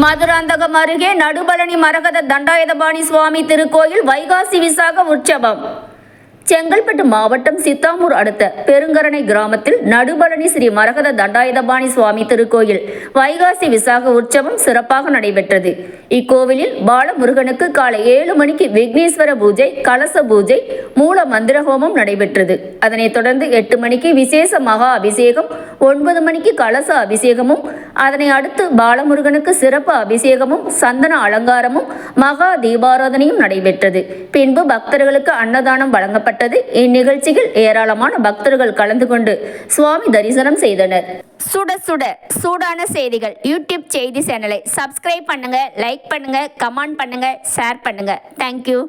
மதுராந்தகம் அருகே நடுபழனி மரகத தண்டாயுதபாணி சுவாமி திருக்கோயில் வைகாசி விசாக உற்சவம். செங்கல்பட்டு மாவட்டம் சித்தாமூர் அடுத்த பெருங்கரணை கிராமத்தில் நடுபழனி ஸ்ரீ மரகத தண்டாயுதபாணி சுவாமி திருக்கோயில் வைகாசி விசாக உற்சவம் சிறப்பாக நடைபெற்றது. இக்கோவிலில் பாலமுருகனுக்கு காலை 7 மணிக்கு விக்னேஸ்வர பூஜை, கலச பூஜை, மூல மந்திர ஹோமம் நடைபெற்றது. அதனைத் தொடர்ந்து 8 மணிக்கு விசேஷ மகா அபிஷேகம், 9 மணிக்கு கலச அபிஷேகமும், அதனை அடுத்து பாலமுருகனுக்கு சிறப்பு அபிஷேகமும், சந்தன அலங்காரமும், மகா தீபாராதனையும் நடைபெற்றது. பின்பு பக்தர்களுக்கு அன்னதானம் வழங்கப்பட்டது. இந்நிகழ்ச்சியில் ஏராளமான பக்தர்கள் கலந்து கொண்டு சுவாமி தரிசனம் செய்தனர். சுட சுட சூடான செய்திகள் யூடியூப் செய்தி சேனலை சப்ஸ்கிரைப் பண்ணுங்க, லைக் பண்ணுங்க, கமெண்ட் பண்ணுங்க, ஷேர் பண்ணுங்க. தேங்க்யூ.